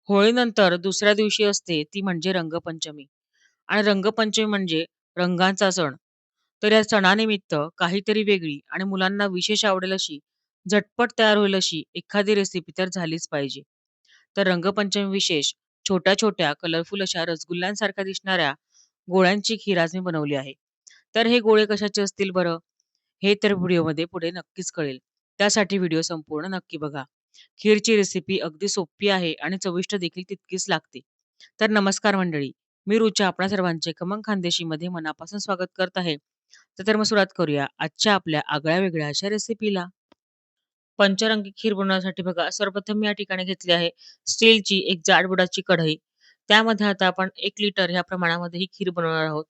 होळीनंतर दुसऱ्या दिवशी असते ती म्हणजे रंगपंचमी आणि रंगपंचमी म्हणजे रंगांचा सण. तर या सणानिमित्त काहीतरी वेगळी आणि मुलांना विशेष आवडेल अशी, झटपट तयार होईल अशी एखादी रेसिपी तर झालीच पाहिजे. तर रंगपंचमी विशेष छोट्या-छोट्या कलरफुल अशा रसगुल्ल्यांसारख्या दिसणाऱ्या गोळ्यांची खीर आज मी बनवली आहे. तर हे गोळे कशाचे असतील बरं? हे तर व्हिडिओमध्ये पुढे नक्कीच कळेल. त्यासाठी व्हिडिओ संपूर्ण नक्की बघा. खीरची रेसिपी अगदी सोपी आहे आणि चविष्ट देखील तितकीच लागते. तर नमस्कार मंडळी. मी रुचा आपणा सर्वांचे खमंग खानदेशीमध्ये मनापासून स्वागत करत आहे. तर मग सुरुवात करूया आजच्या आपल्या आगळ्या-वेगळ्या अशा रेसिपीला. पंचरंगी खीर बनवण्यासाठी बघा सर्वप्रथम मी या ठिकाणी घेतली आहे स्टीलची एक जाड बुडाची कढई. त्यामध्ये आता आपण 1 लिटर ह्या प्रमाणामध्ये ही खीर बनवणार आहोत.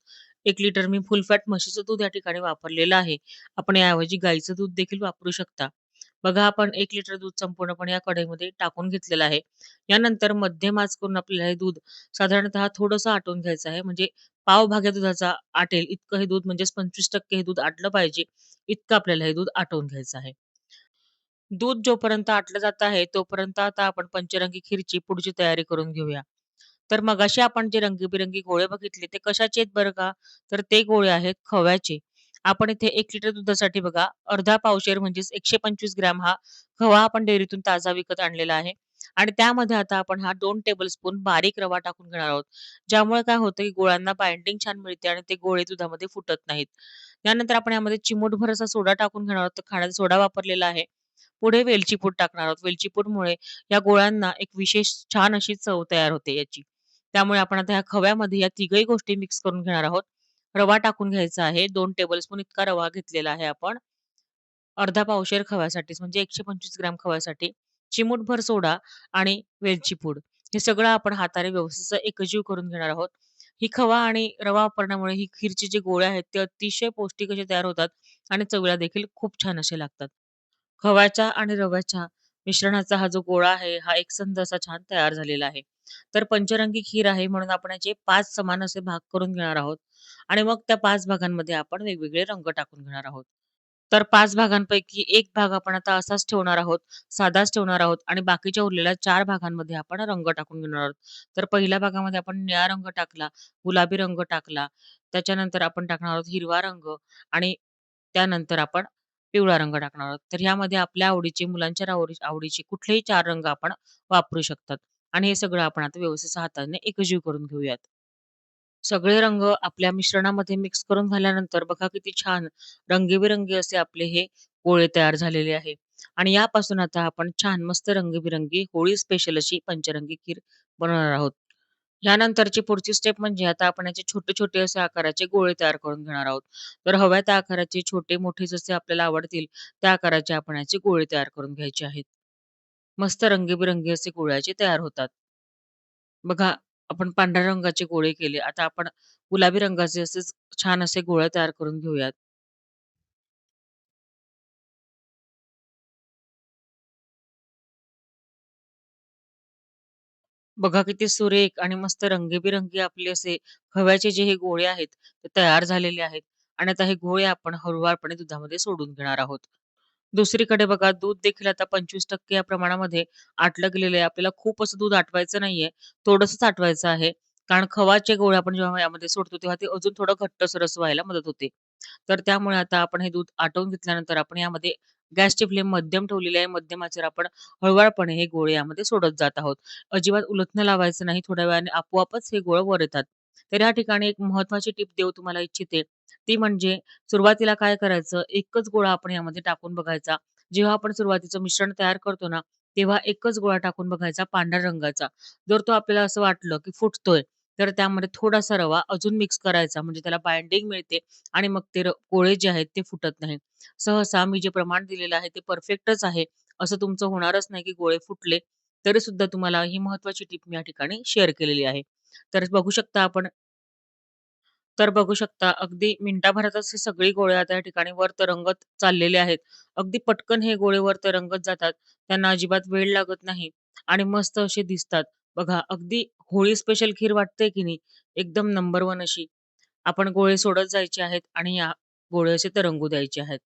1 लिटर मी फुल फॅट म्हशीचं दूध या ठिकाणी वापरलेलं आहे. आपण याऐवजी गाईचं दूध देखील वापरू शकता. बघा आपण 1 लिटर दूध संपूर्णपणे या कढईमध्ये टाकून घेतलेलं आहे. यानंतर मध्यम आच करून आपल्याला हे दूध साधारणतः थोडंसं आटवून घ्यायचं आहे. म्हणजे पाव भाग्या दुधाचा आटेल इतकं हे दूध म्हणजेच 25% हे दूध आटलं पाहिजे, इतकं आपल्याला हे दूध आटवून घ्यायचं आहे. दूध जोपर्यंत आटलं जात आहे, तोपर्यंत आता आपण पंचरंगी खीरची पुढची तयारी करून घेऊया. तर मगाशी आपण जे रंगीबिरंगी गोळे बघितले, ते कशाचे आहेत बरं का? तर ते गोळे आहेत खव्याचे. आपण इथे 1 लिटर दुधासाठी बघा, अर्धा पावशेर म्हणजेच 125 ग्रॅम हा खवा आपण डेअरीतून ताजा विकत आणलेला आहे. आणि त्यामध्ये आता आपण हा 2 टेबलस्पून बारीक रवा टाकून घेणार आहोत. ज्यामुळे काय होतं, की गोळ्यांना बाइंडिंग छान मिळते आणि ते गोळे दुधामध्ये फुटत नाहीत. त्यानंतर आपण यामध्ये चिमूटभर असा सोडा टाकून घेणार आहोत. तर खाण्याचा सोडा वापरलेला आहे. पुढे वेलची पूड टाकणार आहोत. वेलची पूडमुळे या गोळ्यांना एक विशेष छान अशी चव तयार होते याची. त्यामुळे आपण आता ह्या खव्यामध्ये या तिघही गोष्टी मिक्स करून घेणार आहोत. रवा टाकून घ्यायचा आहे. 2 टेबलस्पून इतका रवा घेतलेला आहे आपण. अर्धा पावशेर खव्यासाठीच म्हणजे 125 ग्रॅम खव्यासाठी. चिमूटभर सोडा आणि वेलची पूड. हे सगळं आपण हाताने व्यवस्थित असं एकजीव करून घेणार आहोत. ही खवा आणि रवा वापरण्यामुळे ही खीरचे जे गोळे आहेत ते अतिशय पौष्टिक असे तयार होतात आणि चवीला देखील खूप छान असे लागतात. गव्हाच्या आणि रव्याच्या मिश्रणाचा हा जो गोळा आहे, हा एकसंध असा छान तयार झालेला आहे. तर पंचरंगी खीर आहे म्हणून आपण याचे 5 समान असे भाग करून घेणार आहोत आणि मग त्या 5 भागांमध्ये आपण वेगवेगळे रंग टाकून घेणार आहोत. तर 5 भागांपैकी 1 भाग आपण आता असाच ठेवणार आहोत, साधाच ठेवणार आहोत आणि बाकीच्या उरलेल्या 4 भागांमध्ये आपण रंग टाकून घेणार आहोत. तर पहिल्या भागामध्ये आपण निळा रंग टाकला, गुलाबी रंग टाकला, त्याच्यानंतर आपण टाकणार आहोत हिरवा रंग आणि त्यानंतर आपण पिवळा रंग टाकणार आहोत. तर ह्यामध्ये आपल्या आवडीचे, मुलांच्या आवडीचे कुठलेही 4 रंग आपण वापरू शकतात आणि हे सगळं आपण आता व्यवस्थित हाताने एकजीव करून घेऊयात. सगळे रंग आपल्या मिश्रणामध्ये मिक्स करून झाल्यानंतर बघा किती छान रंगीबेरंगी असे आपले हे गोळे तयार झालेले आहे. आणि यापासून आता आपण छान मस्त रंगीबिरंगी होळी स्पेशल अशी पंचरंगी खीर बनवणार आहोत. यानंतरची पुढची स्टेप म्हणजे आता आपण याचे छोटे-छोटे असे आकाराचे गोळे तयार करून घेणार आहोत. तर हव्या त्या आकाराचे छोटे-मोठे जसे आपल्याला आवडतील त्या आकाराचे आपण याचे गोळे तयार करून घ्यायचे आहेत. मस्त रंगीबिरंगी असे गोळ्याचे तयार होतात. बघा, आपण पांढऱ्या रंगाचे गोळे केले. आता आपण गुलाबी रंगाचे असेच छान असे गोळे तयार करून घेऊयात. बघा किती सुरेख आणि मस्त रंगीबिरंगी आपले असे खव्याचे जे हे गोळे आहेत, ते तयार झालेले आहेत आणि आता हे गोळे आपण हळूवारपणे दुधामध्ये सोडून घेणार आहोत. दुसरीकडे बघा दूध देखील आता 25% या प्रमाणामध्ये आटलं गेलेलं आहे. आपल्याला खूप असं दूध आटवायचं नाहीये. थोडंसंच आटवायचं आहे. कारण खवाचे गोळे आपण जेव्हा यामध्ये सोडतो, तेव्हा ते अजून थोडं घट्टसर असं व्हायला मदत होते. तर त्यामुळे आता आपण हे दूध आटवून घेतल्यानंतर आपण यामध्ये गॅसची फ्लेम मध्यम ठेवलेली आहे. मध्यम आचेवर आपण हळूवारपणे हे गोळे यामध्ये सोडत जात आहोत. अजिबात उलथनं लावायचं नाही. थोड्या वेळाने आपोआपच हे गोळे वर येतात. तर या ठिकाणी एक महत्त्वाची टिप देऊ तुम्हाला इच्छिते. ती म्हणजे सुरुवातीला काय करायचं, एकच गोळा आपण यामध्ये टाकून बघायचा. जेव्हा आपण सुरुवातीचं मिश्रण तयार करतो ना, तेव्हा एकच गोळा टाकून बघायचा पांढऱ्या रंगाचा. जर तो आपल्याला असं वाटलं, की फुटतोय, तर त्यामध्ये थोडासा रवा अजून मिक्स करायचा. म्हणजे त्याला बाइंडिंग मिळते आणि मग ते गोळे जे आहेत ते फुटत नाहीत. सहसा मी जे प्रमाण दिलेलं आहे ते परफेक्टच आहे. असं तुमचं होणारच नाही, की गोळे फुटले. तरीसुद्धा तुम्हाला ही महत्त्वाची टिप मी या ठिकाणी शेअर केलेली आहे. तर बघू शकता अगदी मिनिटाभरातच हे सगळे गोळे आता या ठिकाणी वर तरंगत चाललेले आहेत. अगदी पटकन हे गोळे वर तरंगत जातात. त्यांना अजिबात वेळ लागत नाही आणि मस्त असे दिसतात. बघा अगदी होळी स्पेशल खीर वाटते की नाही? एकदम नंबर 1 अशी. आपण गोळे सोडत जायचे आहेत आणि या गोळे असे तरंगू द्यायचे आहेत.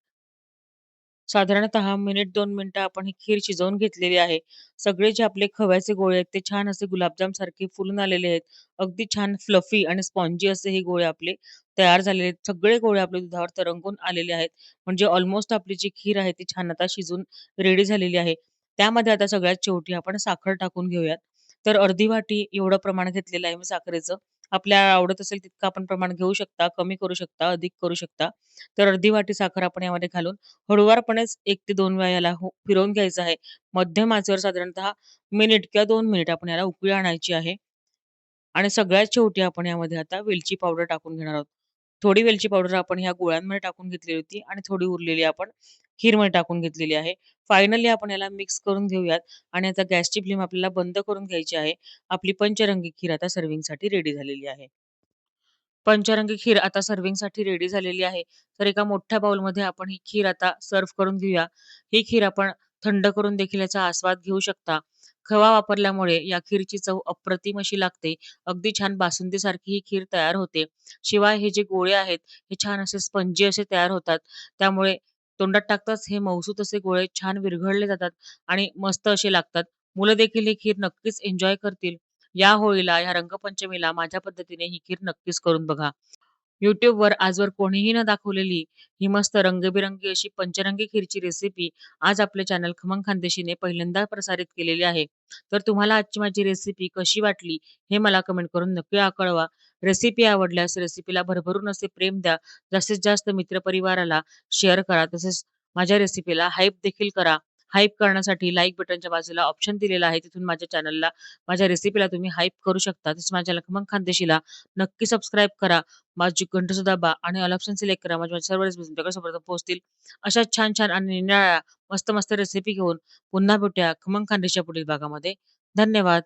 साधारणतः मिनिट 2 मिनिटं आपण ही खीर शिजवून घेतलेली आहे. सगळे जे आपले खव्याचे गोळे आहेत ते छान असे गुलाबजामसारखे फुलून आलेले आहेत. अगदी छान फ्लफी आणि स्पॉन्जी असे हे गोळे आपले तयार झालेले आहेत. सगळे गोळे आपले दुधावर तरंगून आलेले आहेत. म्हणजे ऑलमोस्ट आपली जी खीर आहे ती छान आता शिजून रेडी झालेली आहे. त्यामध्ये आता सगळ्यात शेवटी आपण साखर टाकून घेऊयात. तर अर्धी वाटी एवढं प्रमाण घेतलेलं आहे मी साखरेचं. आपल्याला आवडत असेल तितकं आपण प्रमाण घेऊ शकता, कमी करू शकता, अधिक करू शकता. तर अर्धी वाटी साखर आपण यामध्ये घालून हळूवारपणेच 1 ते 2 वेळा याला फिरवून घ्यायचं आहे. मध्यम आचेवर साधारणतः मिनिट किंवा 2 मिनिट आपण याला उकळी आणायची आहे. आणि सगळ्यात शेवटी आपण यामध्ये आता वेलची पावडर टाकून घेणार आहोत. थोडी वेलची पावडर आपण ह्या गोळ्यांमध्ये टाकून घेतली होती आणि थोडी उरलेली आपण खीरमध्ये टाकून घेतलेली आहे. फायनली आपण याला मिक्स करून घेऊयात आणि आता गॅसची फ्लेम आपल्याला बंद करून घ्यायची आहे. आपली पंचरंगी खीर आता सर्व्हिंगसाठी रेडी झालेली आहे. पंचरंगी खीर आता सर्व्हिंगसाठी रेडी झालेली आहे. तर एका मोठ्या बाउलमध्ये आपण ही खीर आता सर्व्ह करून घेऊया. ही खीर आपण थंड करून देखील याचा आस्वाद घेऊ शकता. खवा वापरल्यामुळे या खीरची चव अप्रतिम अशी लागते. अगदी छान बासुंदीसारखी ही खीर तयार होते. शिवाय हे जे गोळे आहेत, हे छान असे स्पंजी असे तयार होतात. त्यामुळे तोंडात टाकताच हे मऊसूत असे गोळे छान विरघळले जातात आणि मस्त असे लागतात. मुलं देखील ही खीर नक्कीच एन्जॉय करतील. या होळीला, या रंगपंचमीला माझ्या पद्धतीने ही खीर नक्कीच करून बघा. YouTubeवर आजवर कोणीही न दाखवलेली ही मस्त रंगीबेरंगी अशी पंचरंगी खीरची रेसिपी आज आपले चॅनल खमंग खानदेशीने पहिल्यांदा प्रसारित केलेली आहे. तर तुम्हाला आजची माझी रेसिपी कशी वाटली हे मला कमेंट करून नक्की कळवा. रेसिपी आवडल्यास रेसिपीला भरभरून असे प्रेम द्या. जास्तीत जास्त मित्रपरिवाराला शेअर करा. तसेच माझ्या रेसिपीला हाईप देखील करा. हाईप करण्यासाठी लाईक बटनच्या बाजूला ऑप्शन दिलेला आहे. तिथून माझ्या चॅनलला, माझ्या रेसिपीला तुम्ही हाईप करू शकता. तसेच माझ्या खमंग खानदेशीला नक्की सबस्क्राईब करा. माझी घंटा दाबा आणि ऑल ऑप्शन सिलेक्ट करा. म्हणजे माझ्या सर्व रेसिपीज तुमच्याकडे सर्वप्रथम पोहोचतील. अशा छान-छान आणि निराळ्या मस्त-मस्त रेसिपी घेऊन पुन्हा भेटूया खमंग खानदेशच्या पुढील भागामध्ये. धन्यवाद.